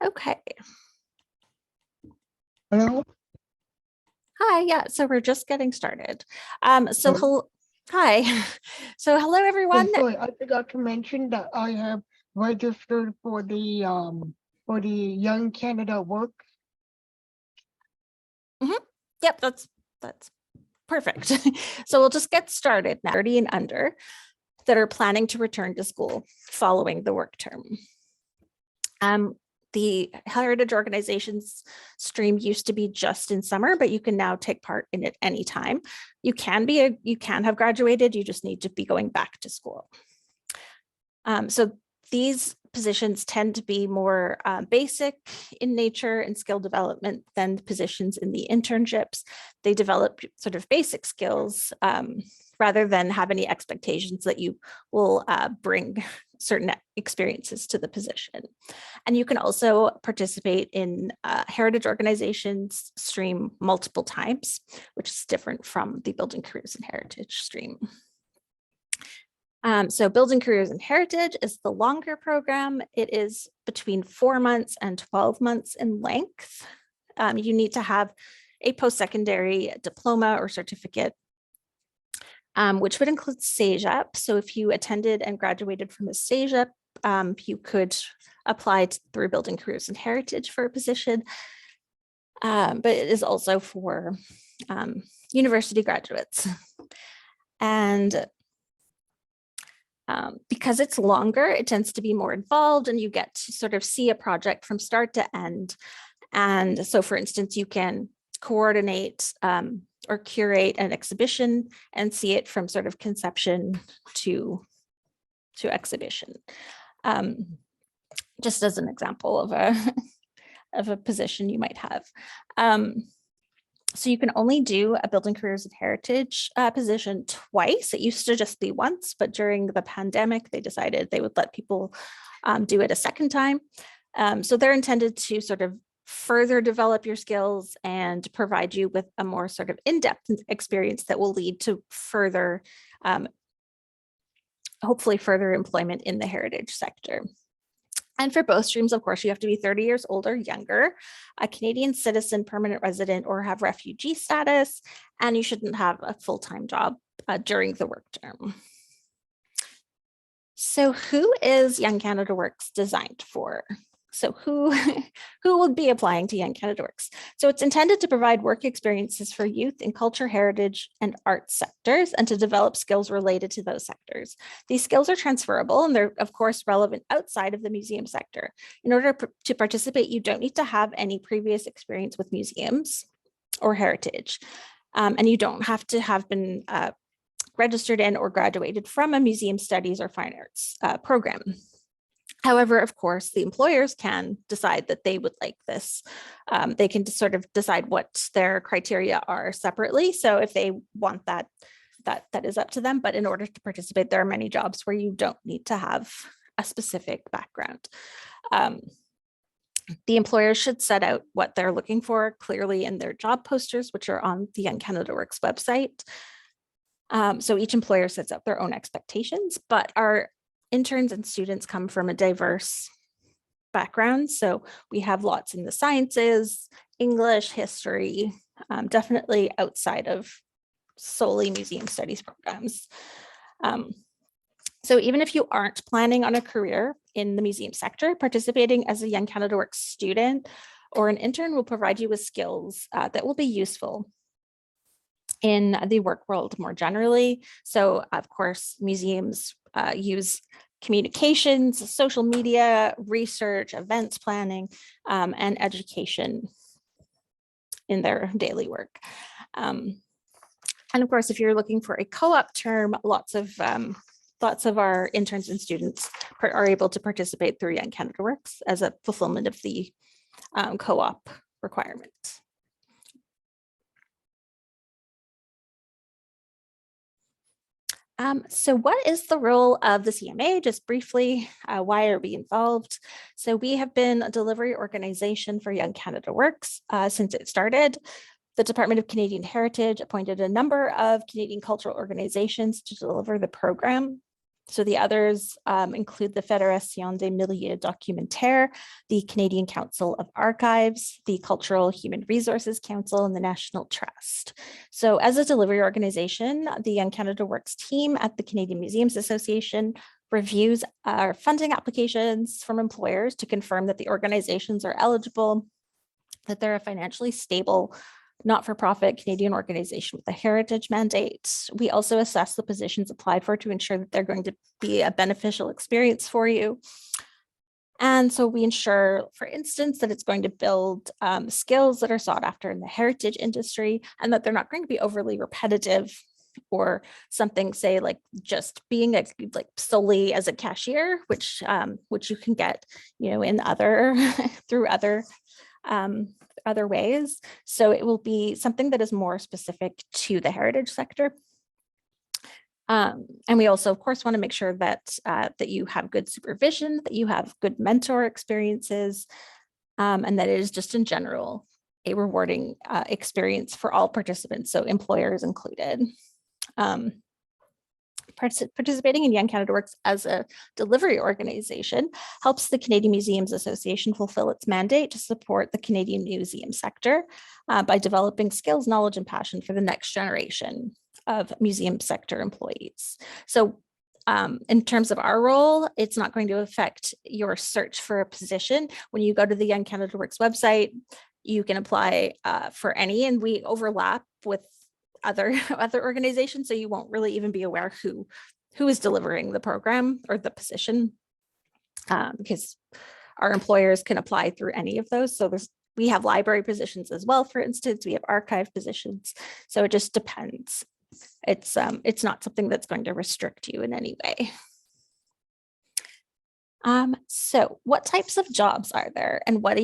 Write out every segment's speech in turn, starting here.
Okay. Hello. Hi. Yeah. So we're just getting started. Hello. Hi. So hello, Oh, everyone. sorry, I forgot to mention that I have registered for the Young Canada Work. Mhm. Yep. That's perfect. So we'll just get started now. 30 and under that are planning to return to school following the work term. The heritage organizations stream used to be just in summer, but you can now take part in it anytime. You can have graduated, you just need to be going back to school. So these positions tend to be more basic in nature and skill development than the positions in the internships. They develop sort of basic skills rather than have any expectations that you will bring certain experiences to the position. And you can also participate in heritage organizations stream multiple times, which is different from the Building Careers and Heritage stream. So Building Careers and Heritage is the longer program. It is between 4 months and 12 months in length. You need to have a post-secondary diploma or certificate, which would include CEGEP. So if you attended and graduated from a CEGEP, you could apply through Building Careers and Heritage for a position. But it is also for university graduates. And because it's longer, it tends to be more involved and you get to sort of see a project from start to end. And so, for instance, you can coordinate or curate an exhibition and see it from sort of conception to exhibition. Just as an example of a position you might have. So you can only do a Building Careers and Heritage position twice. It used to just be once, but during the pandemic, they decided they would let people do it a second time. So they're intended to sort of further develop your skills and provide you with a more sort of in-depth experience that will lead to further, hopefully further employment in the heritage sector. And for both streams, of course, you have to be 30 years old or younger, a Canadian citizen, permanent resident, or have refugee status, and you shouldn't have a full-time job during the work term. So who is Young Canada Works designed for? So who would be applying to Young Canada Works? So it's intended to provide work experiences for youth in culture, heritage, and arts sectors, and to develop skills related to those sectors. These skills are transferable, and they're, of course, relevant outside of the museum sector. In order to participate, you don't need to have any previous experience with museums or heritage, and you don't have to have been registered in or graduated from a museum studies or fine arts program. However, of course, the employers can decide that they would like this. They can sort of decide what their criteria are separately. So if they want that is up to them. But in order to participate, there are many jobs where you don't need to have a specific background. The employers should set out what they're looking for clearly in their job posters, which are on the Young Canada Works website. So each employer sets up their own expectations, but our interns and students come from a diverse background. So we have lots in the sciences, English, history, definitely outside of solely museum studies programs. So even if you aren't planning on a career in the museum sector, participating as a Young Canada Works student or an intern will provide you with skills that will be useful in the work world more generally. So of course, museums use communications, social media, research, events planning, and education in their daily work. And of course, if you're looking for a co-op term, lots of our interns and students are able to participate through Young Canada Works as a fulfillment of the co-op requirement. So what is the role of the CMA? Just briefly, why are we involved? So we have been a delivery organization for Young Canada Works since it started. The Department of Canadian Heritage appointed a number of Canadian cultural organizations to deliver the program. So the others include the Fédération des Milieux Documentaires, the Canadian Council of Archives, the Cultural Human Resources Council, and the National Trust. So as a delivery organization, the Young Canada Works team at the Canadian Museums Association reviews our funding applications from employers to confirm that the organizations are eligible, that they're a financially stable, not-for-profit Canadian organization with a heritage mandate. We also assess the positions applied for to ensure that they're going to be a beneficial experience for you. And so we ensure, for instance, that it's going to build skills that are sought after in the heritage industry, and that they're not going to be overly repetitive, or something, say, like just being like solely as a cashier, which you can get, in other through other ways. So it will be something that is more specific to the heritage sector. And we also, of course, want to make sure that that you have good supervision, that you have good mentor experiences, and that it is just in general a rewarding experience for all participants, so employers included. Participating in Young Canada Works as a delivery organization helps the Canadian Museums Association fulfill its mandate to support the Canadian museum sector by developing skills, knowledge, and passion for the next generation of museum sector employees. So in terms of our role, it's not going to affect your search for a position. When you go to the Young Canada Works website, you can apply for any, and we overlap with other organizations, so you won't really even be aware who is delivering the program or the position, because our employers can apply through any of those. So we have library positions as well, for instance, we have archive positions, so it just depends. It's not something that's going to restrict you in any way. So what types of jobs are there, and what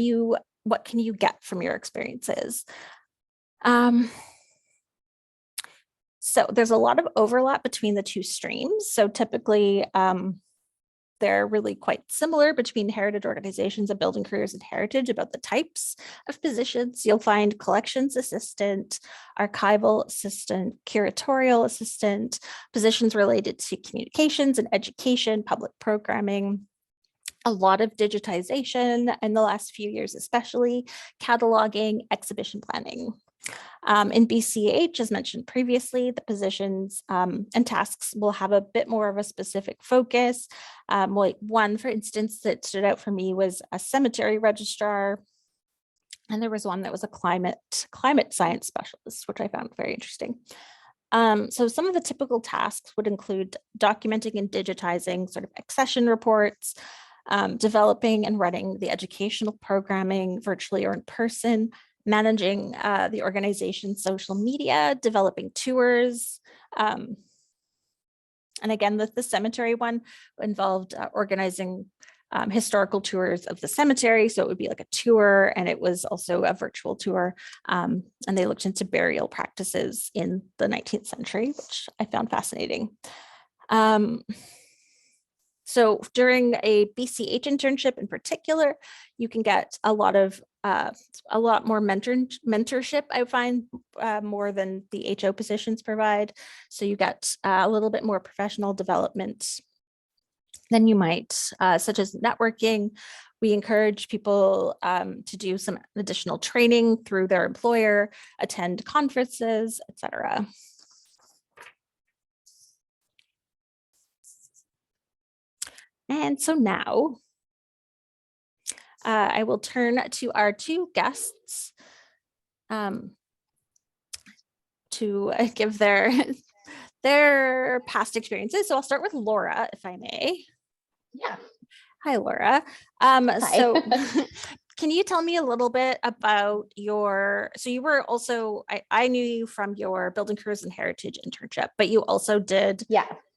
can you get from your experiences? So there's a lot of overlap between the two streams. So typically, they're really quite similar between heritage organizations and building careers and heritage about the types of positions. You'll find collections assistant, archival assistant, curatorial assistant, positions related to communications and education, public programming, a lot of digitization in the last few years, especially cataloging, exhibition planning. In BCH, as mentioned previously, the positions and tasks will have a bit more of a specific focus. Like one, for instance, that stood out for me was a cemetery registrar, and there was one that was a climate science specialist, which I found very interesting. So some of the typical tasks would include documenting and digitizing sort of accession reports, developing and running the educational programming virtually or in person, managing the organization's social media, developing tours. And again, the cemetery one involved organizing historical tours of the cemetery. So it would be like a tour, and it was also a virtual tour. And they looked into burial practices in the 19th century, which I found fascinating. So during a BCH internship in particular, you can get a lot more mentorship, I find, more than the HO positions provide. So you get a little bit more professional development than you might, such as networking. We encourage people to do some additional training through their employer, attend conferences, etc. And so now I will turn to our two guests to give their past experiences. So I'll start with Laura, if I may. Yeah. Hi, Laura. Hi. So can you tell me a little bit about so you were also, I knew you from your Building Careers and Heritage internship, but you also did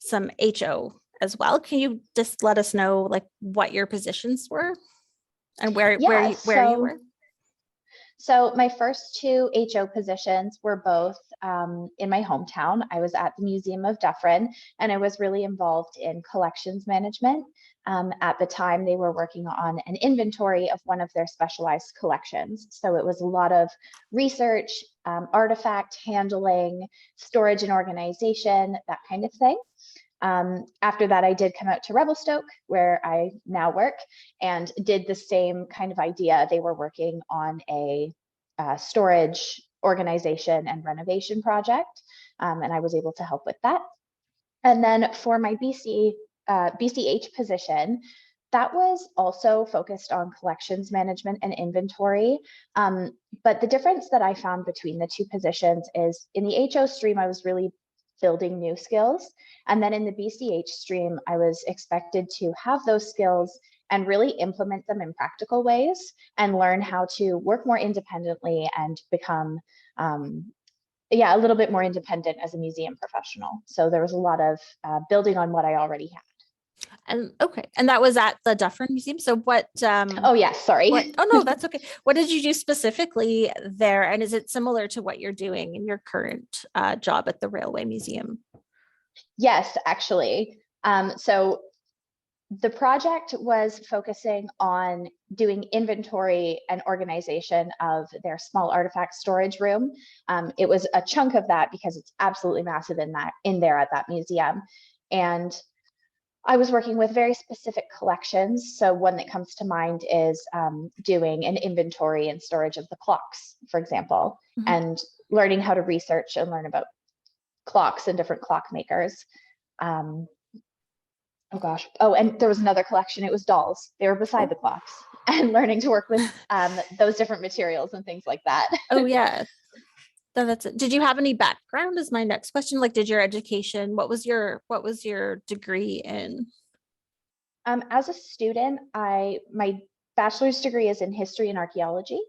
some HO as well. Can you just let us know like what your positions were and where you were? So my first two HO positions were both in my hometown. I was at the Museum of Dufferin, and I was really involved in collections management. At the time, they were working on an inventory of one of their specialized collections. So it was a lot of research, artifact handling, storage and organization, that kind of thing. After that, I did come out to Revelstoke, where I now work, and did the same kind of idea. They were working on a storage organization and renovation project, and I was able to help with that. And then for my BCH position, that was also focused on collections management and inventory. But the difference that I found between the two positions is in the HO stream, I was really building new skills. And then in the BCH stream, I was expected to have those skills and really implement them in practical ways and learn how to work more independently and become a little bit more independent as a museum professional. So there was a lot of building on what I already had. And okay. And that was at the Dufferin Museum. So what, Oh yeah, sorry. oh no, that's okay. What did you do specifically there? And is it similar to what you're doing in your current job at the Railway Museum? Yes, actually. So the project was focusing on doing inventory and organization of their small artifact storage room. It was a chunk of that because it's absolutely massive in there at that museum. And I was working with very specific collections. So one that comes to mind is doing an inventory and storage of the clocks, for example, and learning how to research and learn about clocks and different clock makers. Oh gosh. Oh, and there was another collection. It was dolls. They were beside the clocks, and learning to work with those different materials and things like that. Oh yeah. So that's it. Did you have any background is my next question. Like, did your education, what was your degree in? As a student, my bachelor's degree is in history and archaeology.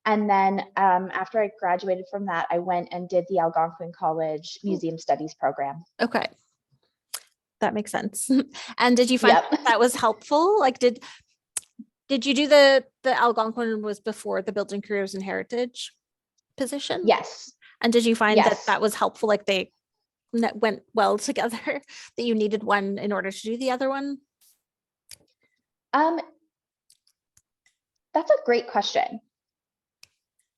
And then after I graduated from that, I went and did the Algonquin College Museum Studies program. Okay. That makes sense. And did you find that was helpful? Like, did you do the Algonquin was before the Building Careers and Heritage position? Yes. And did you find that was helpful? Like they went well together, that you needed one in order to do the other one? That's a great question.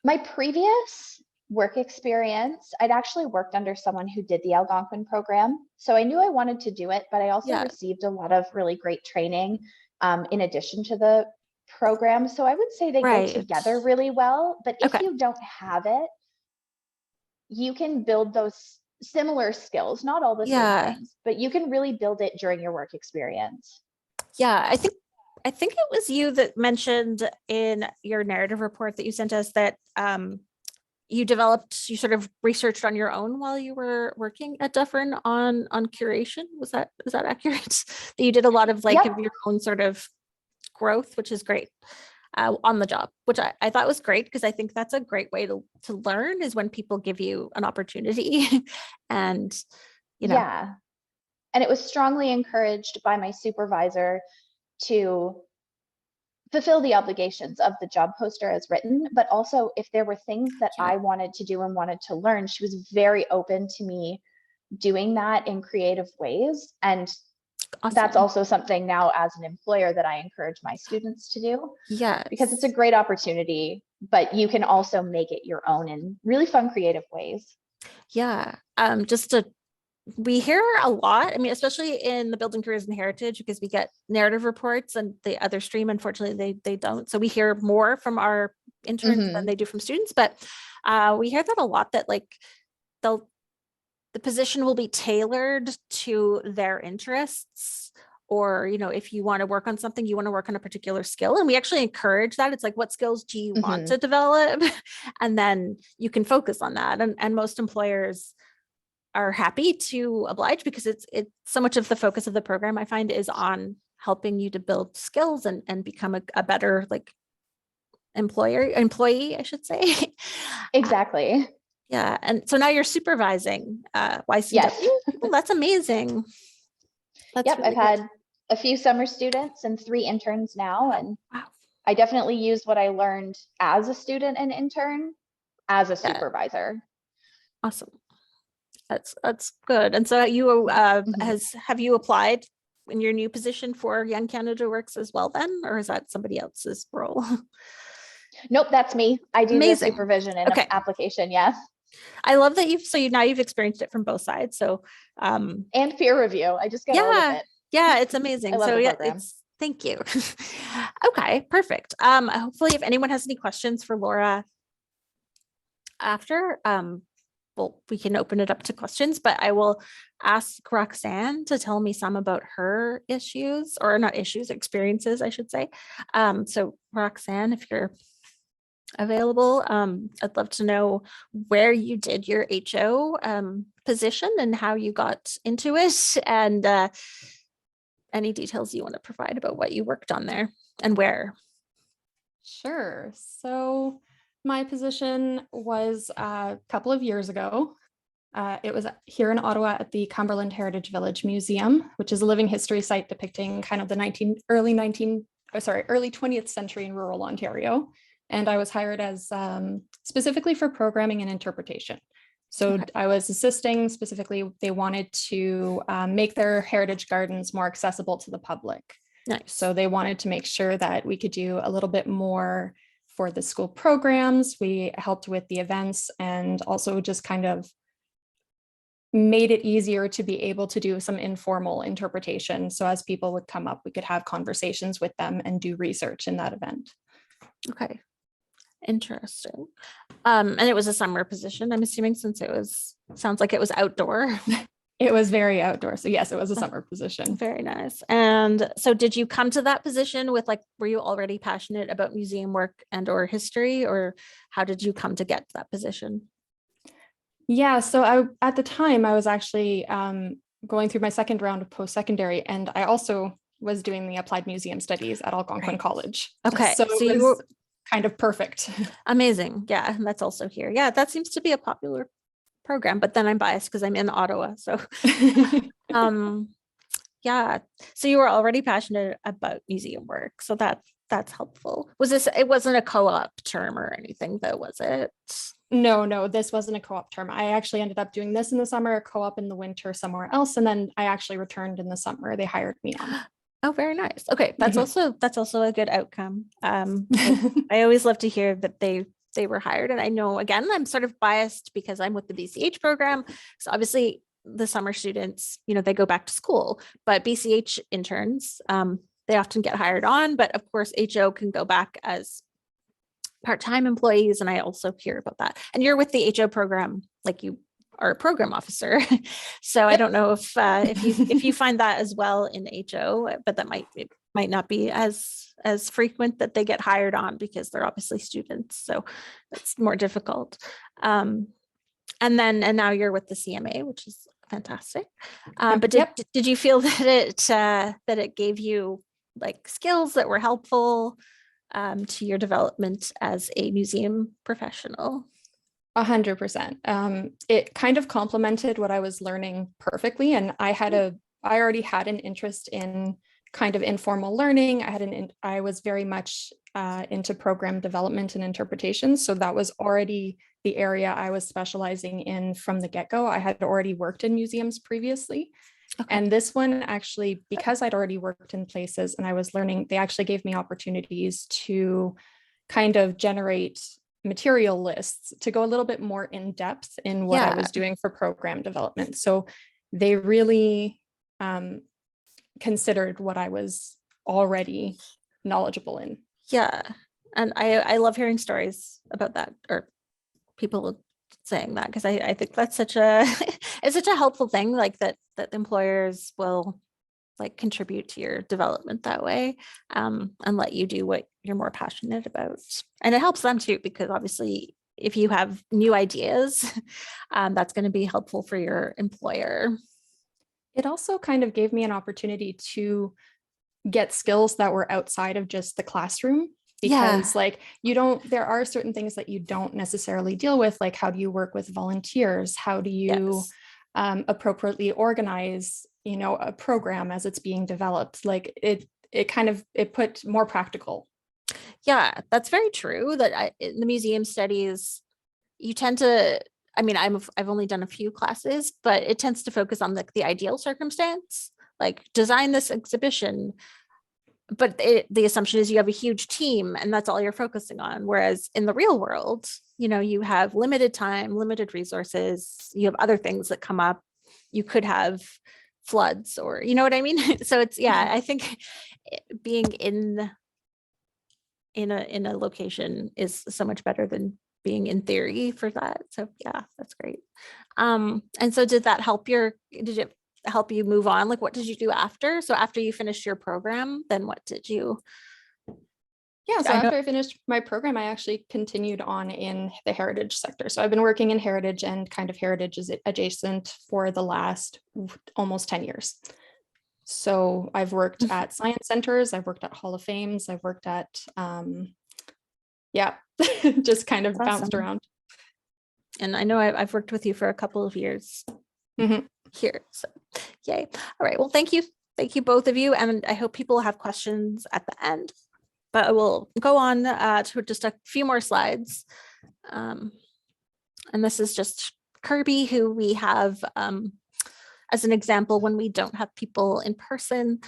My previous work experience, I'd actually worked under someone who did the Algonquin program. So I knew I wanted to do it, but I also received a lot of really great training in addition to the program. So I would say they go together really well. But if you don't have it, you can build those similar skills, not all the same things, but you can really build it during your work experience. Yeah, I think it was you that mentioned in your narrative report that you sent us that you sort of researched on your own while you were working at Dufferin on curation. Is that accurate? That you did a lot of of your own sort of growth, which is great on the job, which I thought was great, because I think that's a great way to learn, is when people give you an opportunity. And and it was strongly encouraged by my supervisor to fulfill the obligations of the job poster as written, but also if there were things that I wanted to do and wanted to learn, she was very open to me doing that in creative ways. And that's also something now as an employer that I encourage my students to do. Yeah, because it's a great opportunity, but you can also make it your own in really fun, creative ways. Yeah. We hear a lot, I mean, especially in the Building Careers and Heritage, because we get narrative reports, and the other stream, unfortunately, they don't. So we hear more from our interns than they do from students. But we hear that a lot, that like the position will be tailored to their interests, or, if you want to work on something, you want to work on a particular skill. And we actually encourage that. It's like, what skills do you want to develop? And then you can focus on that. And most employers are happy to oblige, because it's so much of the focus of the program, I find, is on helping you to build skills and become a better employee, I should say. Exactly. Yeah. And so now you're supervising YCW. Yes. Well, that's amazing. I've had a few summer students and 3 interns now. And I definitely used what I learned as a student and intern as a supervisor. Awesome. That's good. And so you have you applied in your new position for Young Canada Works as well then, or is that somebody else's role? Nope, that's me. I do the supervision and application. Yes. I love that you've experienced it from both sides. So And peer review. I just get all of yeah, it. yeah, it's I amazing. love So the yeah, program. thank you. Okay, perfect. Hopefully if anyone has any questions for Laura after, well, we can open it up to questions, but I will ask Roxanne to tell me some about her issues, or not issues, experiences, I should say. So Roxanne, if you're available, I'd love to know where you did your HO position and how you got into it, and any details you want to provide about what you worked on there and where. Sure. So my position was a couple of years ago. It was here in Ottawa at the Cumberland Heritage Village Museum, which is a living history site depicting kind of the early 20th century in rural Ontario. And I was hired as specifically for programming and interpretation. So Okay. I was assisting specifically, they wanted to make their heritage gardens more accessible to the public. Nice. So they wanted to make sure that we could do a little bit more for the school programs. We helped with the events and also just kind of made it easier to be able to do some informal interpretation. So as people would come up, we could have conversations with them and do research in that event. Okay. Interesting. And it was a summer position, I'm assuming, since sounds like it was outdoor. It was very outdoor. So yes, it was a summer position. Very nice. And so did you come to that position with were you already passionate about museum work and or history, or how did you come to get to that position? Yeah, so at the time I was actually going through my second round of post-secondary, and I also was doing the applied museum studies at Algonquin College. Okay, so it was kind of perfect. Amazing. Yeah, that's also here. Yeah, that seems to be a popular program, but then I'm biased because I'm in Ottawa. So yeah. So you were already passionate about museum work. So that's helpful. It wasn't a co-op term or anything though, was it? No, this wasn't a co-op term. I actually ended up doing this in the summer, a co-op in the winter somewhere else. And then I actually returned in the summer. They hired me on. Oh, very nice. Okay. That's also a good outcome. I always love to hear that they were hired. And I know, again, I'm sort of biased because I'm with the BCH program. So obviously the summer students, they go back to school, but BCH interns, they often get hired on, but of course HO can go back as part-time employees. And I also hear about that. And you're with the HO program, like you are a program officer. So yep. I don't know if you find that as well in HO, but it might not be as frequent that they get hired on because they're obviously students. So it's more difficult. And now you're with the CMA, which is fantastic. But did you feel that it gave you skills that were helpful to your development as a museum professional? 100%. It kind of complemented what I was learning perfectly. And I already had an interest in kind of informal learning. I was very much into program development and interpretation. So that was already the area I was specializing in from the get-go. I had already worked in museums previously. Okay. And this one actually, because I'd already worked in places and I was learning, they actually gave me opportunities to kind of generate material lists to go a little bit more in depth in what I was doing for program development. So they really considered what I was already knowledgeable in. Yeah. And I love hearing stories about that, or people saying that, because I think that's it's such a helpful thing, that employers will contribute to your development that way, and let you do what you're more passionate about. And it helps them too, because obviously if you have new ideas, that's going to be helpful for your employer. It also kind of gave me an opportunity to get skills that were outside of just the classroom, because there are certain things that you don't necessarily deal with, like how do you work with volunteers? How do you appropriately organize, a program as it's being developed? It put more practical. Yeah, that's very true. That in the museum studies, you tend to, I've only done a few classes, but it tends to focus on the ideal circumstance, like design this exhibition, but the assumption is you have a huge team and that's all you're focusing on. Whereas in the real world, you know, you have limited time, limited resources, you have other things that come up. You could have floods or, you know what I mean? So it's, yeah, I think being in a location is so much better than being in theory for that. So yeah, that's great. And so did it help you move on? Like, what did you do after? So after you finished your program, then what did you? Yeah, so I know- after I finished my program, I actually continued on in the heritage sector. So I've been working in heritage and kind of heritage is adjacent for the last almost 10 years. So I've worked at science centers, I've worked at Hall of Fames, I've worked at, yeah, just kind of bounced Awesome. around. And I know I've worked with you for a couple of years Mhm. here. So yay. All right. Well, thank you. Thank you, both of you. And I hope people have questions at the end. But I will go on to just a few more slides. And this is just Kirby, who we have as an example when we don't have people in person.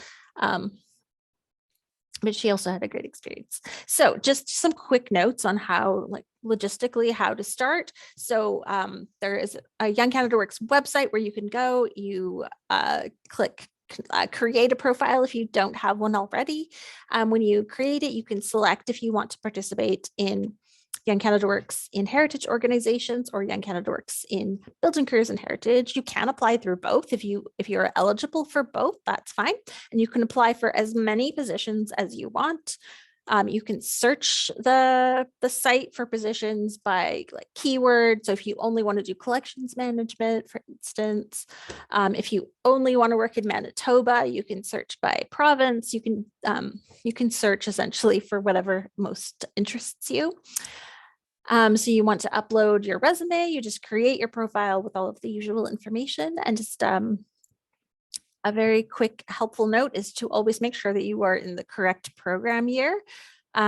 But she also had a great experience. So just some quick notes on how, like, logistically how to start. So there is a Young Canada Works website where you can go, you click create a profile if you don't have one already. When you create it, you can select if you want to participate in Young Canada Works in heritage organizations or Young Canada Works in building careers and heritage. You can apply through both. If you're eligible for both, that's fine. And you can apply for as many positions as you want. You can search the site for positions by like keywords. So if you only want to do collections management, for instance, if you only want to work in Manitoba, you can search by province. You can search essentially for whatever most interests you. So you want to upload your resume, you just create your profile with all of the usual information, and just a very quick helpful note is to always make sure that you are in the correct program year,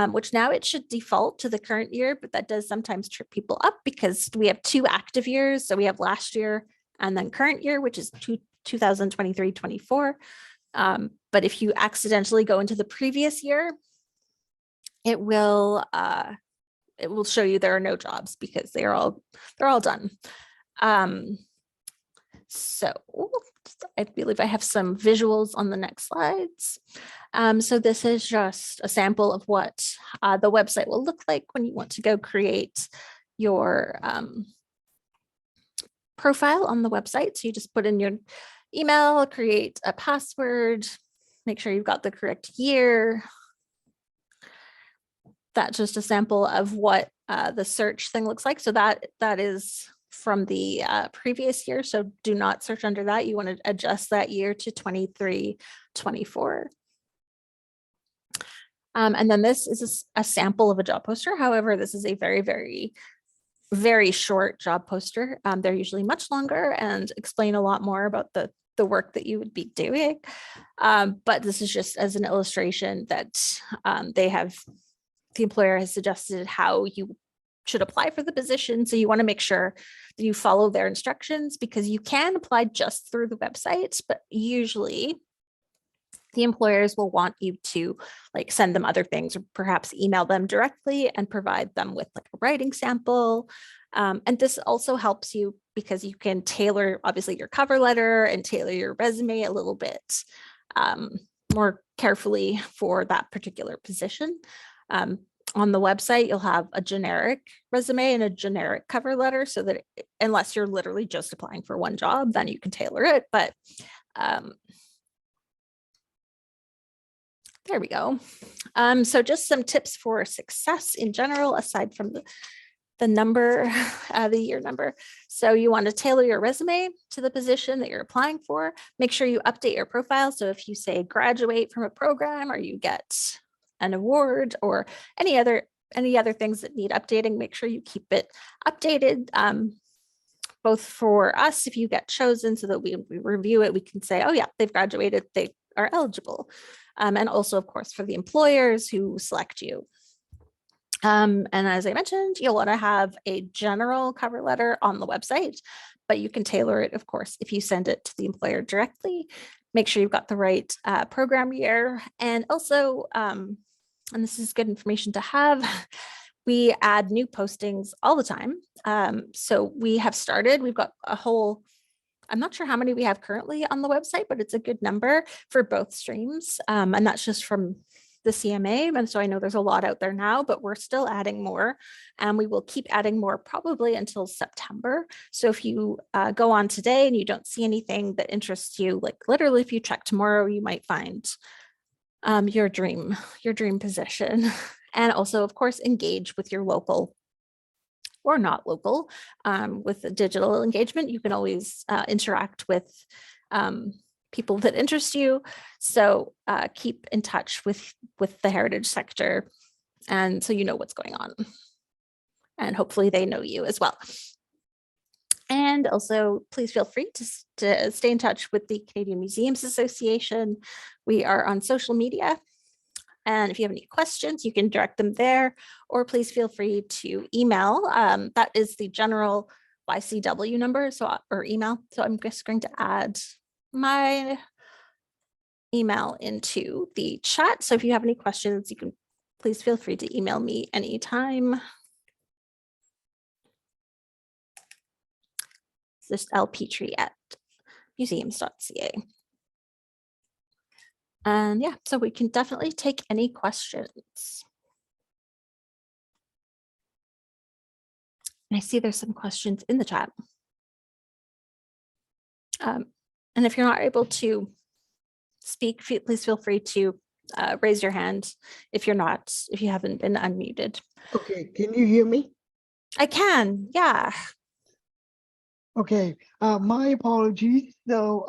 which now it should default to the current year, but that does sometimes trip people up because we have 2 active years. So we have last year and then current year, which is 2023-24. But if you accidentally go into the previous year, it will show you there are no jobs because they're all done. So I believe I have some visuals on the next slides. So this is just a sample of what the website will look like when you want to go create your profile on the website. So you just put in your email, create a password, make sure you've got the correct year. That's just a sample of what the search thing looks like. So that is from the previous year. So do not search under that. You want to adjust that year to 23-24. And then this is a sample of a job poster. However, this is a very, very, very short job poster. They're usually much longer and explain a lot more about the work that you would be doing. But this is just as an illustration that the employer has suggested how you should apply for the position. So you want to make sure that you follow their instructions, because you can apply just through the website, but usually the employers will want you to like send them other things or perhaps email them directly and provide them with like a writing sample. And this also helps you because you can tailor obviously your cover letter and tailor your resume a little bit more carefully for that particular position. On the website, you'll have a generic resume and a generic cover letter so that unless you're literally just applying for one job, then you can tailor it. But there we go. So just some tips for success in general, aside from the number, the year number. So you want to tailor your resume to the position that you're applying for. Make sure you update your profile. So if you say graduate from a program or you get an award or any other things that need updating, make sure you keep it updated. Both for us, if you get chosen, so that we review it, we can say, oh yeah, they've graduated, they are eligible. And also, of course, for the employers who select you. And as I mentioned, you'll want to have a general cover letter on the website, but you can tailor it, of course, if you send it to the employer directly. make sure you've got the right program year. And also, and this is good information to have, we add new postings all the time. So we have started, we've got a whole, I'm not sure how many we have currently on the website, but it's a good number for both streams. And that's just from the CMA. And so I know there's a lot out there now, but we're still adding more, and we will keep adding more probably until September. So if you go on today and you don't see anything that interests you, like literally if you check tomorrow, you might find your dream position. And also, of course, engage with your local or not local. With the digital engagement, you can always interact with people that interest you. So keep in touch with the heritage sector, and so you know what's going on. And hopefully they know you as well. And also, please feel free to stay in touch with the Canadian Museums Association. We are on social media. And if you have any questions, you can direct them there, or please feel free to email. That is the general YCW number, or email. So I'm just going to add my email into the chat. So if you have any questions, you can please feel free to email me anytime. It's just lpetrie@museums.ca. And yeah, so we can definitely take any questions. And I see there's some questions in the chat. And if you're not able to speak, please feel free to raise your hand if you haven't been unmuted. Okay, can you hear me? I can, yeah. Okay, my apologies. So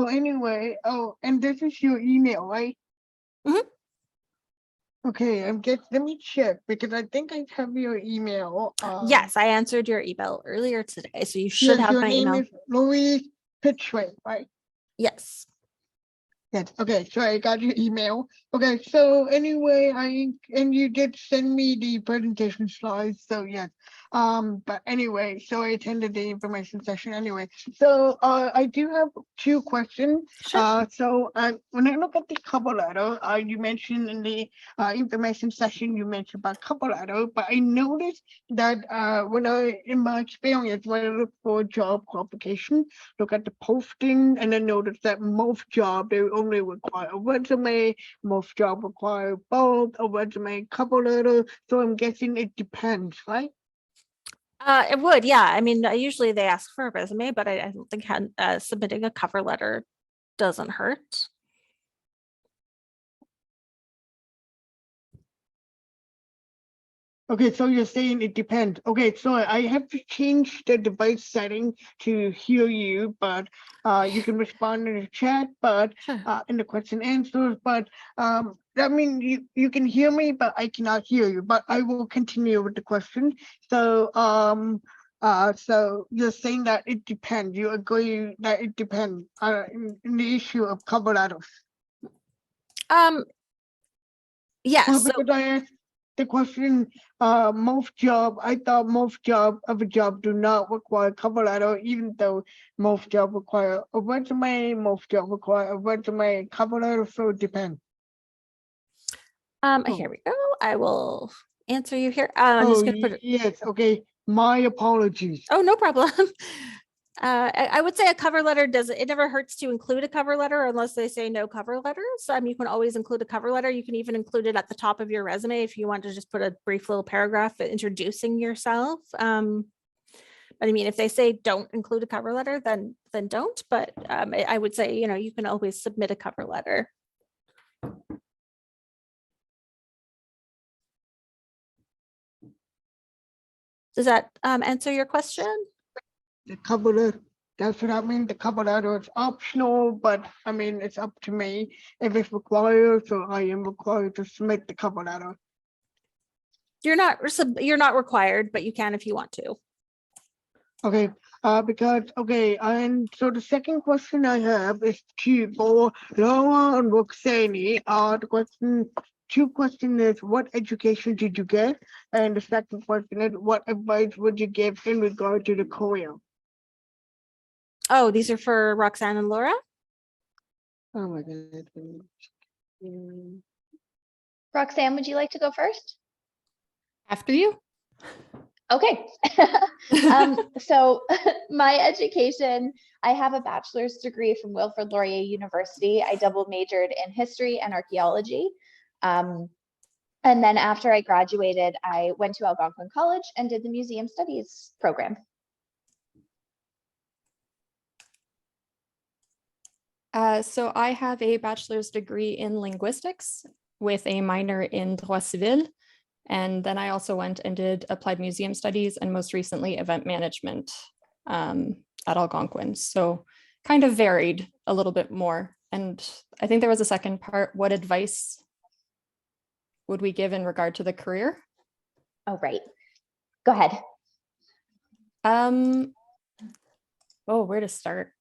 anyway, and this is your email, right? Mhm. Okay, let me check because I think I have your email. Yes, I answered your email earlier today, so you should yes, have your my name email. is Louise Pitchway, right? Yes. Yes, okay, so I got your email. Okay, so anyway, and you did send me the presentation slides, so yes. But anyway, so I attended the information session anyway. So I do have two questions. Sure. So when I look at the cover letter, you mentioned in the information session, you mentioned about cover letter, but I noticed that in my experience, when I look for job qualification, look at the posting, and then notice that most jobs, they only require a resume, most jobs require both a resume and cover letter. So I'm guessing it depends, right? It would, yeah. I mean, usually they ask for a resume, but I don't think submitting a cover letter doesn't hurt. Okay, so you're saying it depends. Okay, so I have to change the device setting to hear you, but you can respond in the chat, but Sure. in the question answers, but I mean, you can hear me, but I cannot hear you, but I will continue with the question. So so you're saying that it depends. You agree that it depends in the issue of cover letters. Yes. Well, So because I asked the question, I thought most of a job do not require cover letter, even though most job require a resume, most job require a resume and cover letter, so it depends. here we go. I will answer you here. I'm just gonna put it. Yes, okay. My apologies. Oh, no problem. I would say a cover letter it never hurts to include a cover letter unless they say no cover letters. You can always include a cover letter. You can even include it at the top of your resume if you want to just put a brief little paragraph introducing yourself. But I mean, if they say don't include a cover letter, then don't. But I would say, you can always submit a cover letter. Does that answer your question? The cover letter, that's what I mean. The cover letter is optional, but I mean, it's up to me if it's required, so I am required to submit the cover letter. You're not required, but you can if you want to. Okay, and so the second question I have is for Laura and Roxani. Two questions is what education did you get? And the second question is what advice would you give in regard to the career? Oh, these are for Roxanne and Laura? Oh my God. Mm. Roxanne, would you like to go first? After you. Okay. So my education, I have a bachelor's degree from Wilfrid Laurier University. I double majored in history and archaeology. And then after I graduated, I went to Algonquin College and did the museum studies program. So I have a bachelor's degree in linguistics with a minor in droit civil. And then I also went and did applied museum studies and most recently event management at Algonquin. So kind of varied a little bit more. And I think there was a second part. What advice would we give in regard to the career? Oh, right. Go ahead. Oh, where to start?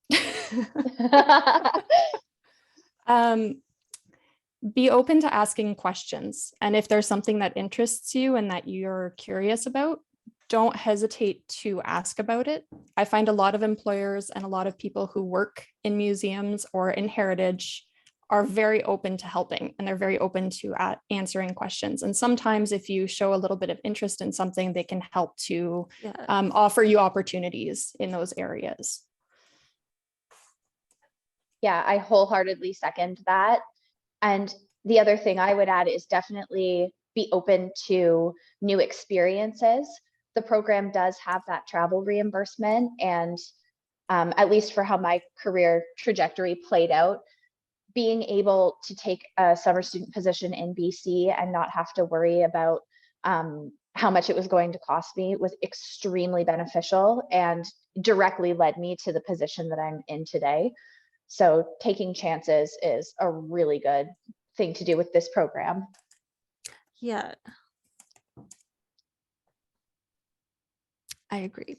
Be open to asking questions. And if there's something that interests you and that you're curious about, don't hesitate to ask about it. I find a lot of employers and a lot of people who work in museums or in heritage are very open to helping, and they're very open to answering questions. And sometimes if you show a little bit of interest in something, they can help to offer you opportunities in those areas. Yeah, I wholeheartedly second that. And the other thing I would add is definitely be open to new experiences. The program does have that travel reimbursement, and at least for how my career trajectory played out, being able to take a summer student position in BC and not have to worry about how much it was going to cost me was extremely beneficial and directly led me to the position that I'm in today. So taking chances is a really good thing to do with this program. Yeah. I agree.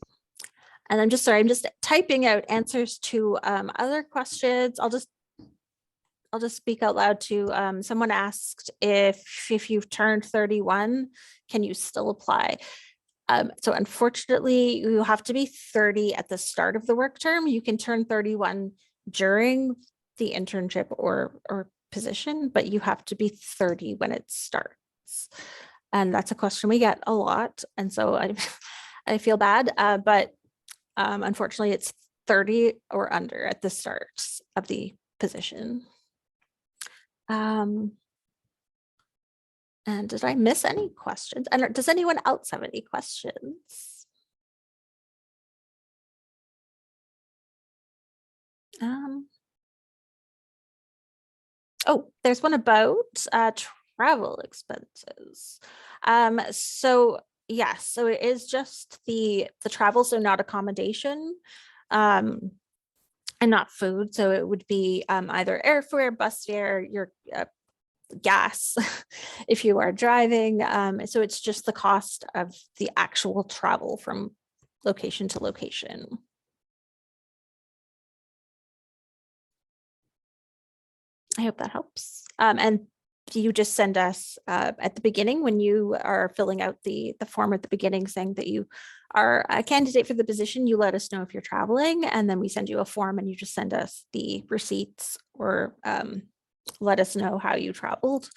And I'm just sorry, I'm just typing out answers to other questions. I'll just speak out loud to someone asked if you've turned 31, can you still apply? So unfortunately, you have to be 30 at the start of the work term. You can turn 31 during the internship or position, but you have to be 30 when it starts. And that's a question we get a lot. And so I feel bad, but unfortunately it's 30 or under at the start of the position. And did I miss any questions? And does anyone else have any questions? Oh, there's one about travel expenses. So yes, so it is just the travel, so not accommodation, and not food. So it would be either airfare, bus fare, your gas if you are driving. So it's just the cost of the actual travel from location to location. I hope that helps. And you just send us at the beginning when you are filling out the form at the beginning saying that you are a candidate for the position, you let us know if you're traveling, and then we send you a form and you just send us the receipts or let us know how you traveled.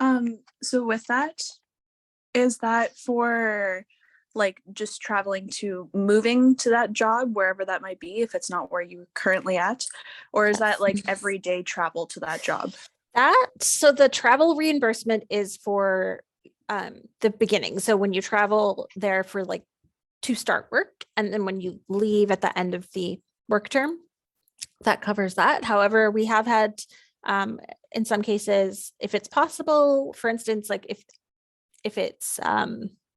So with that, is that for like just traveling to moving to that job, wherever that might be, if it's not where you're currently at, or is that like everyday travel to that job? So the travel reimbursement is for the beginning. So when you travel there for like to start work, and then when you leave at the end of the work term, that covers that. However, we have had in some cases, if it's possible, for instance, like if it's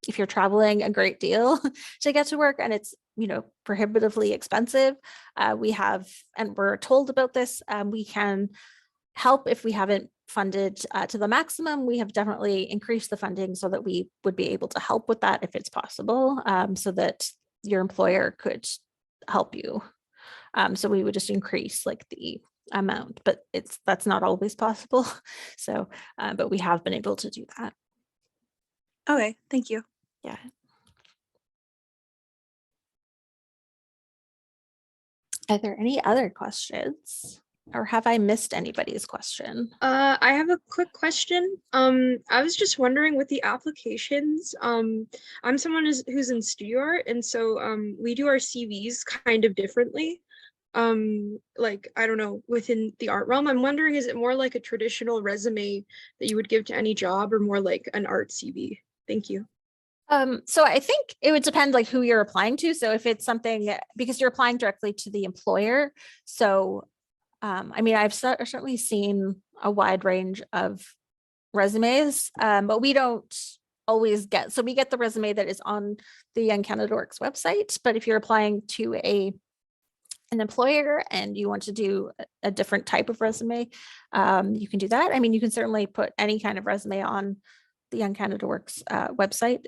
if you're traveling a great deal to get to work and it's, you know, prohibitively expensive, we have, and we're told about this, we can help if we haven't funded to the maximum. We have definitely increased the funding so that we would be able to help with that if it's possible, so that your employer could help you. So we would just increase like the amount, but that's not always possible. So, but we have been able to do that. Okay, thank you. Yeah. Are there any other questions? Or have I missed anybody's question? I have a quick question. I was just wondering with the applications, I'm someone who's in studio art, and so we do our CVs kind of differently. Like, I don't know, within the art realm, I'm wondering, is it more like a traditional resume that you would give to any job, or more like an art CV? Thank you. So I think it would depend like who you're applying to. So if it's something, because you're applying directly to the employer. So, I mean, I've certainly seen a wide range of resumes, but we don't always get, so we get the resume that is on the Young Canada Works website. But if you're applying to an employer and you want to do a different type of resume, you can do that. I mean, you can certainly put any kind of resume on the Young Canada Works website.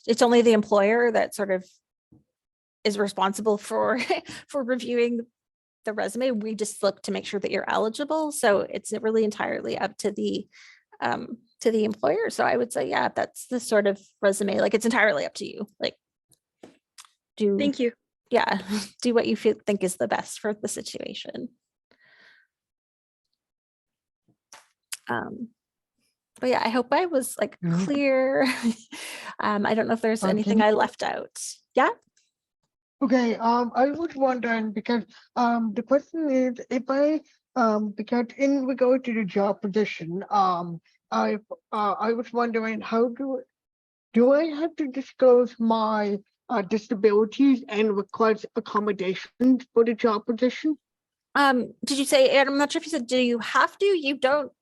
It's only the employer that sort of is responsible for for reviewing the resume. We just look to make sure that you're eligible. So it's really entirely up to the employer. So I would say, yeah, that's the sort of resume, like it's entirely up to you. Like Thank you. Yeah, do what you think is the best for the situation. But yeah, I hope I was like clear. I don't know if there's anything I left out. Yeah. Okay, I was wondering because the question is if I because in regard to the job position, I was wondering how do I have to disclose my disabilities and request accommodations for the job position? Did you say, and I'm not sure if you said, do you have to? You don't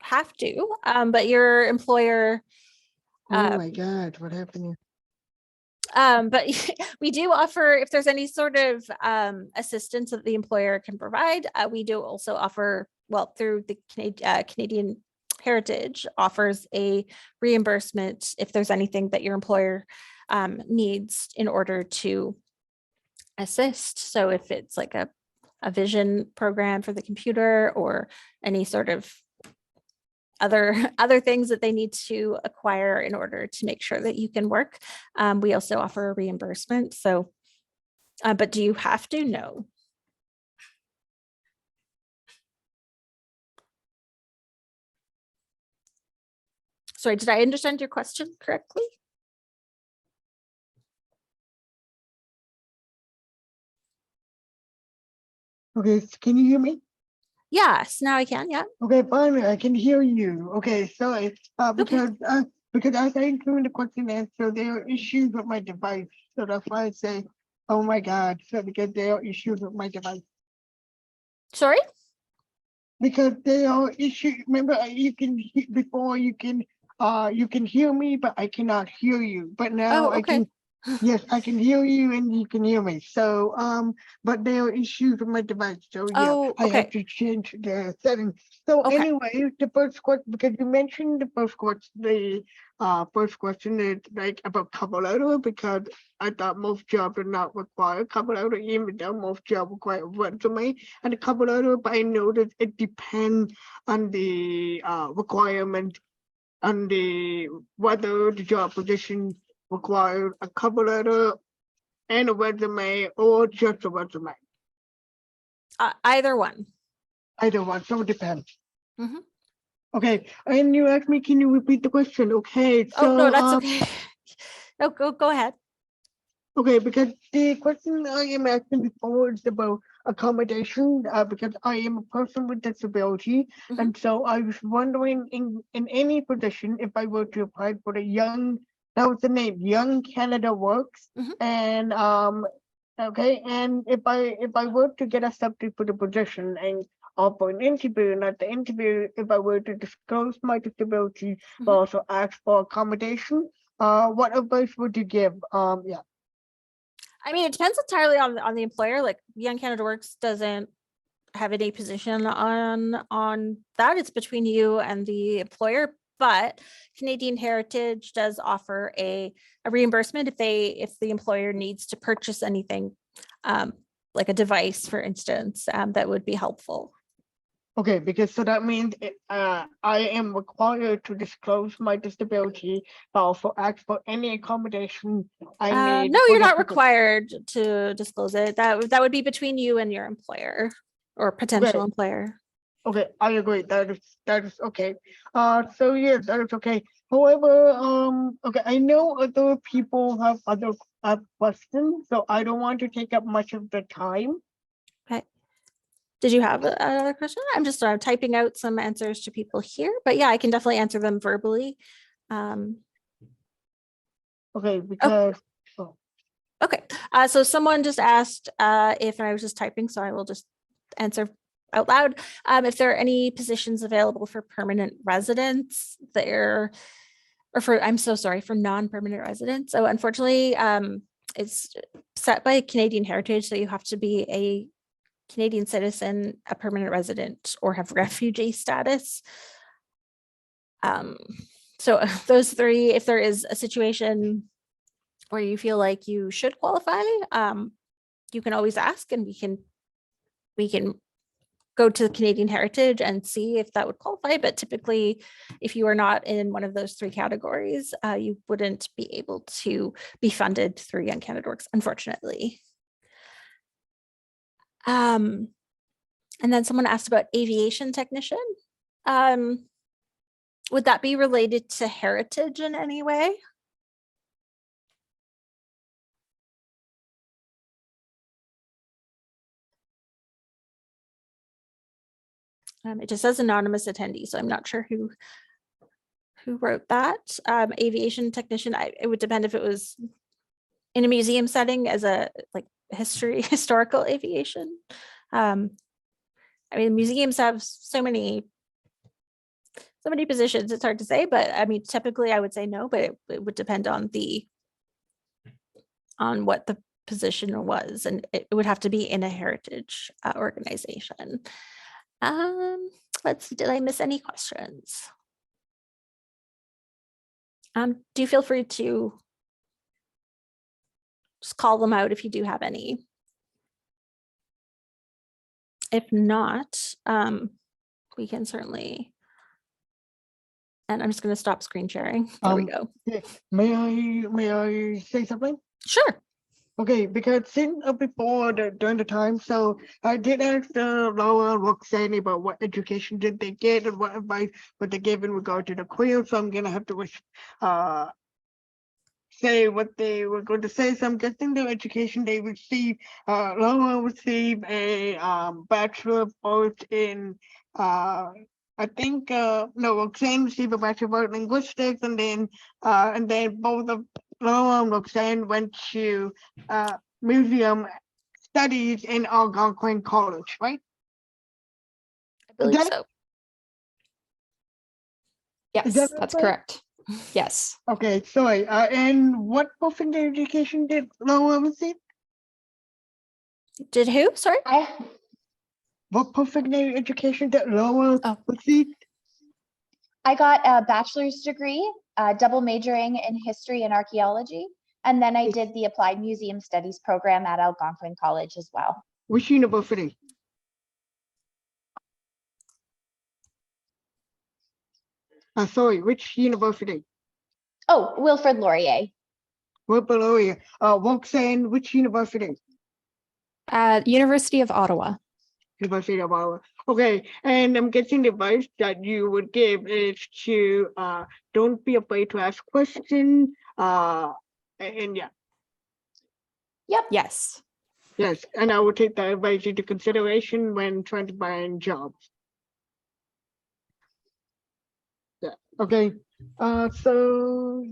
have to, but your employer. Oh my God, what happened here? But we do offer, if there's any sort of assistance that the employer can provide, we do also offer, well, through the Canadian Heritage offers a reimbursement if there's anything that your employer needs in order to assist. So if it's like a vision program for the computer or any sort of other things that they need to acquire in order to make sure that you can work, we also offer a reimbursement. So, but do you have to? No. Sorry, did I understand your question correctly? Okay, can you hear me? Yes, now I can. Yeah. Okay, finally, I can hear you. Okay, sorry, because as I'm doing the question and answer, there are issues with my device. So that's why I say, oh my God, so because there are issues with my device. Sorry? Because there are issues, remember, before you can hear me, but I cannot hear you. But now Oh, okay. Yes, I can hear you and you can hear me. So, but there are issues with my device. So yeah, Oh, I have okay. to change the settings. So Okay. anyway, the first question, because you mentioned the first question is like about cover letter, because I thought most jobs do not require cover letter, even though most jobs require resume and a cover letter. But I noticed it depends on the requirement, on the whether the job position required a cover letter and a resume or just a resume. Either one. Either one, so it depends. Mhm. Okay, and you asked me, can you repeat the question? Okay, so Oh, no, that's okay. No, go ahead. okay, because the question I am asking before is about accommodation, because I am a person with disability, and so I was wondering in any position if I were to apply for the that was the name, Young Canada Works, and okay, and if I were to get accepted for the position and for an interview, and at the interview, if I were to disclose my disability, but also ask for accommodation, what advice would you give? Yeah. I mean, it depends entirely on the employer. Like Young Canada Works doesn't have any position on that. It's between you and the employer. But Canadian Heritage does offer a reimbursement if the employer needs to purchase anything, like a device, for instance, that would be helpful. Okay, because so that means I am required to disclose my disability for ask for any accommodation I need. No, for you're that not purpose. required to disclose it. That would be between you and your employer or potential Okay. employer. Okay, I agree. That is okay. So yes, that is okay. However, okay, I know other people have other questions, so I don't want to take up much of the time. Okay. Did you have another question? I'm just typing out some answers to people here, but yeah, I can definitely answer them verbally. Okay, because oh, Okay, so someone just asked if, and I was just typing, so I will just answer out loud. If there are any positions available for permanent residents there, or for, I'm so sorry, for non-permanent residents. So unfortunately, it's set by Canadian Heritage, so you have to be a Canadian citizen, a permanent resident, or have refugee status. So those three, if there is a situation where you feel like you should qualify, you can always ask, and we can go to Canadian Heritage and see if that would qualify. But typically, if you are not in one of those three categories, you wouldn't be able to be funded through Young Canada Works, unfortunately. And then someone asked about aviation technician. Would that be related to heritage in any way? It just says anonymous attendee, so I'm not sure who wrote that. Aviation technician, it would depend if it was in a museum setting as a like historical aviation. I mean, museums have so many positions, it's hard to say, but I mean, typically I would say no, but it would depend on what the position was, and it would have to be in a heritage organization. Let's see, did I miss any questions? Do feel free to just call them out if you do have any. If not, we can certainly, and I'm just going to stop screen sharing. There we go. yeah, may I say something? Sure. Okay, because since before during the time, so I did ask Laura Roxanne about what education did they get and what advice would they give in regard to the career. So I'm gonna have to say what they were going to say. So I'm guessing the education they received. Laura received a bachelor of arts in I think no, Roxanne received a bachelor of arts in linguistics, and then both of Laura and Roxanne went to museum studies in Algonquin College, right? I believe that- so. Yes, that that's right? correct. Yes. Okay, sorry. And what perfect education did Laura receive? Did who? Sorry. What perfect education did Laura Oh. receive? I got a bachelor's degree, double majoring in history and archaeology. And then I did the applied museum studies program at Algonquin College as well. Which university? Sorry, which university? Oh, Wilfrid Laurier. Wilfrid Laurier. Roxanne, which university? University of Ottawa. University of Ottawa. Okay, and I'm guessing the advice that you would give is to don't be afraid to ask questions. And yeah. Yep. Yes. Yes, and I will take that advice into consideration when trying to find jobs. Yeah. Okay. So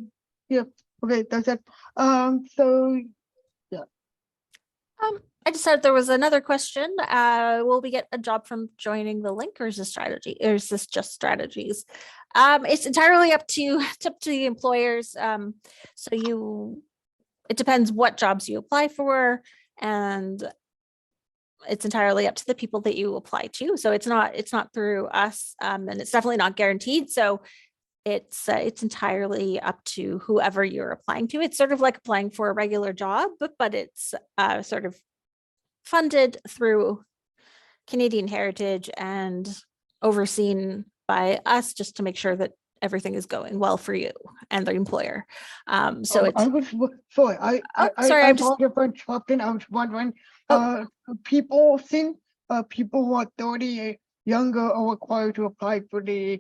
yeah. Okay, that's it. So I just said there was another question. Will we get a job from joining the link, or is this strategy, or is this just strategies? It's entirely up to the employers. It depends what jobs you apply for, and it's entirely up to the people that you apply to. So it's not through us, and it's definitely not guaranteed. So it's entirely up to whoever you're applying to. It's sort of like applying for a regular job, but it's sort of funded through Canadian Heritage, and overseen by us just to make sure that everything is going well for you and the employer. So it's, I was sorry. sorry, I I'm just, apologize for interrupting. I was wondering. Oh. People think people who are 30 younger are required to apply for the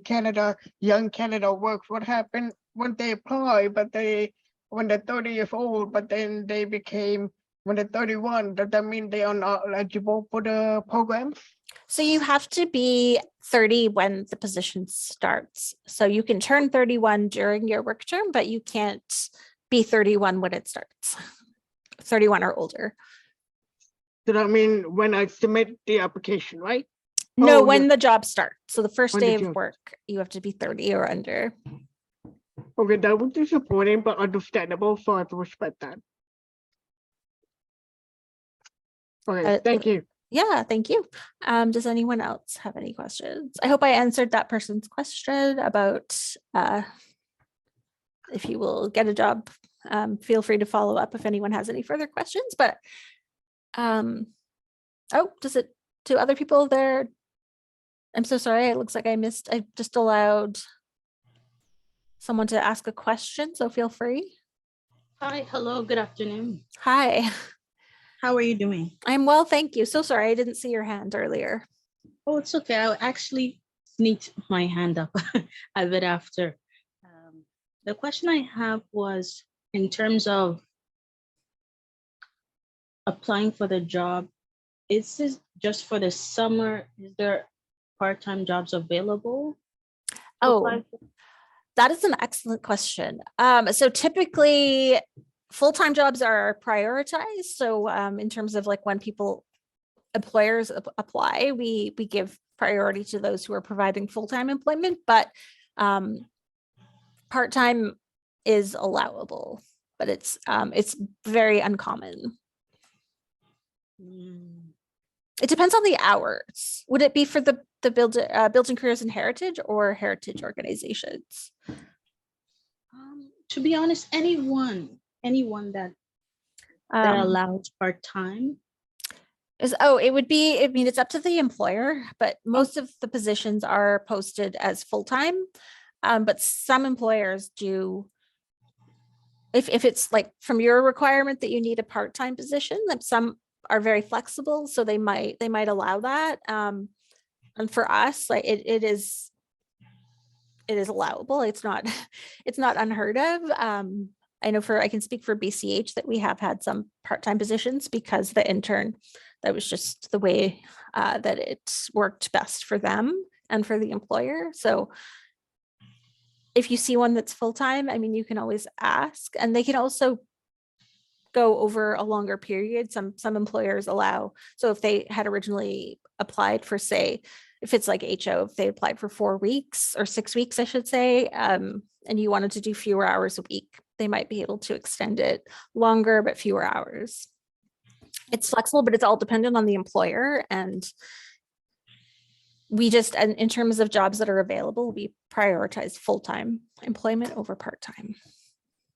Young Canada Works. What happened when they apply, when they're 30 years old, but then they became when they're 31? Does that mean they are not eligible for the program? so you have to be 30 when the position starts. So you can turn 31 during your work term, but you can't be 31 when it starts. 31 or older. Does that mean when I submit the application, right? No, Oh, when yeah. the job starts. So the first When the day of job- work, you have to be 30 or under. Okay, that was disappointing, but understandable, so I have to respect that. Okay, thank you. Yeah, thank you. Does anyone else have any questions? I hope I answered that person's question about if you will get a job. Feel free to follow up if anyone has any further questions, but oh, do other people there? I'm so sorry, it looks like I just allowed someone to ask a question, so feel free. Hi, hello, good afternoon. Hi, How are you doing? I'm well, thank you. So sorry, I didn't see your hand earlier. Oh, it's okay. I actually sneaked my hand up a bit after. The question I have was in terms of applying for the job, is this just for the summer? Is there part-time jobs available? to apply Oh, for? that is an excellent question. So typically full-time jobs are prioritized. So in terms of like when employers apply, we give priority to those who are providing full-time employment, but part-time is allowable, but it's very uncommon. Mm, It depends on the hours. Would it be for the Building Careers and Heritage or heritage organizations? to be honest, anyone that allows part-time. It would be, I mean, it's up to the employer, but most of the positions are posted as full-time. But some employers do, if it's like from your requirement that you need a part-time position, that some are very flexible, so they might allow that. And for us, like it is allowable. It's not unheard of. I know I can speak for BCH that we have had some part-time positions because the intern, that was just the way that it worked best for them and for the employer. So if you see one that's full-time, I mean, you can always ask, and they can also go over a longer period. Some employers allow. So if they had originally applied for, say, if it's like HO, if they applied for 4 weeks or 6 weeks, I should say, and you wanted to do fewer hours a week, they might be able to extend it longer, but fewer hours. It's flexible, but it's all dependent on the employer. And we just, and in terms of jobs that are available, we prioritize full-time employment over part-time.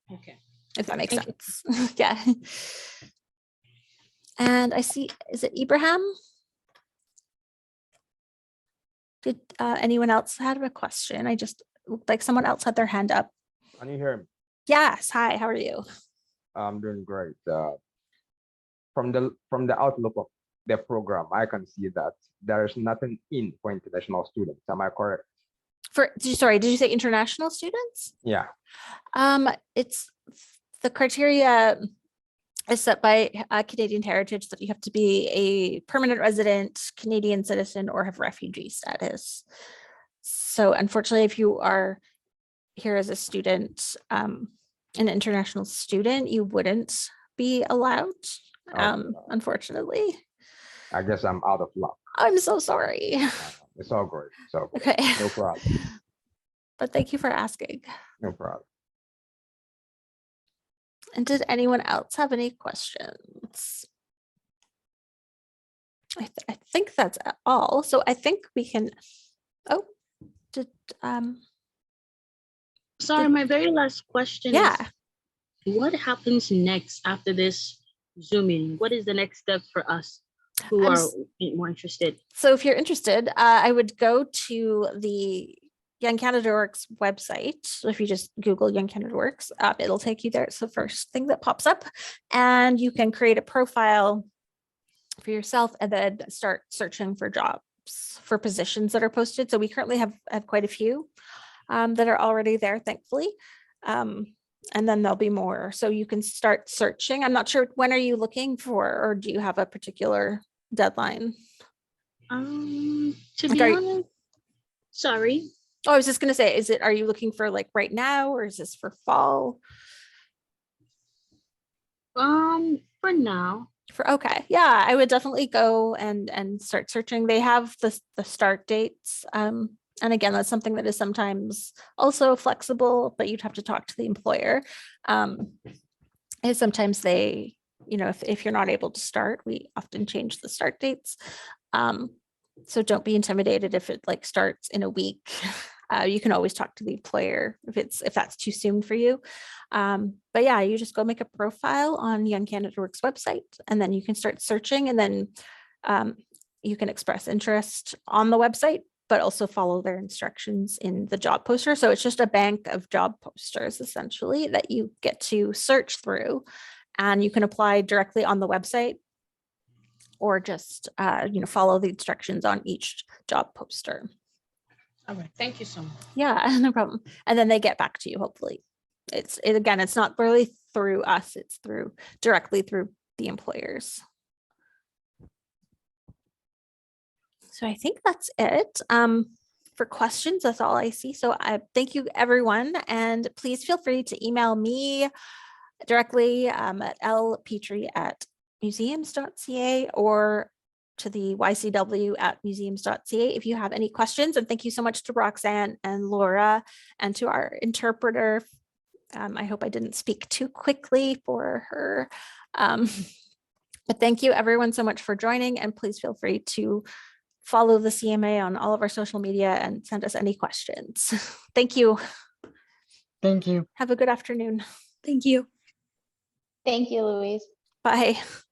Okay. If that makes Thank sense. Yeah. And I see, is it Ibrahim? Did anyone else have a question? I just looked like someone else had their hand up. Can you hear me? Yes. Hi, how are you? I'm doing great. From the outlook of the program, I can see that there is nothing in for international students. Am I correct? Did you say international students? Yeah. It's the criteria is set by Canadian Heritage that you have to be a permanent resident, Canadian citizen, or have refugee status. So unfortunately, if you are here as a student, an international student, you wouldn't be allowed, unfortunately. I guess I'm out of luck. I'm so sorry. It's all great. So Okay. no problem. But thank you for asking. No problem. And did anyone else have any questions? I think that's all. So I think we can, Sorry, my very last question yeah. is, what happens next after this Zoom meeting? What is the next step for us? who I'm are s- more interested? So if you're interested, I would go to the Young Canada Works website. So if you just Google Young Canada Works, it'll take you there. It's the first thing that pops up, and you can create a profile for yourself and then start searching for jobs for positions that are posted. So we currently have quite a few that are already there, thankfully. And then there'll be more. So you can start searching. I'm not sure, when are you looking for, or do you have a particular deadline? To Like, be honest, sorry. Oh, I was just gonna say, are you looking for like right now, or is this for fall? For now. Okay, yeah, I would definitely go and start searching. They have the start dates. And again, that's something that is sometimes also flexible, but you'd have to talk to the employer. And sometimes they, if you're not able to start, we often change the start dates. So don't be intimidated if it like starts in a week. You can always talk to the employer if that's too soon for you. But yeah, you just go make a profile on Young Canada Works website, and then you can start searching, and then you can express interest on the website, but also follow their instructions in the job poster. So it's just a bank of job posters essentially that you get to search through, and you can apply directly on the website, or just follow the instructions on each job poster. All right. Thank you so much. Yeah, no problem. And then they get back to you, hopefully. Again, it's not really through us, it's directly through the employers. So I think that's it. For questions, that's all I see. So I thank you, everyone. And please feel free to email me directly at lpetrie@museums.ca, or to the YCW@museums.ca if you have any questions. And thank you so much to Roxanne and Laura, and to our interpreter. I hope I didn't speak too quickly for her. But thank you everyone so much for joining, and please feel free to follow the CMA on all of our social media and send us any questions. Thank you. Thank you. Have a good afternoon. Thank you. Thank you, Louise. Bye.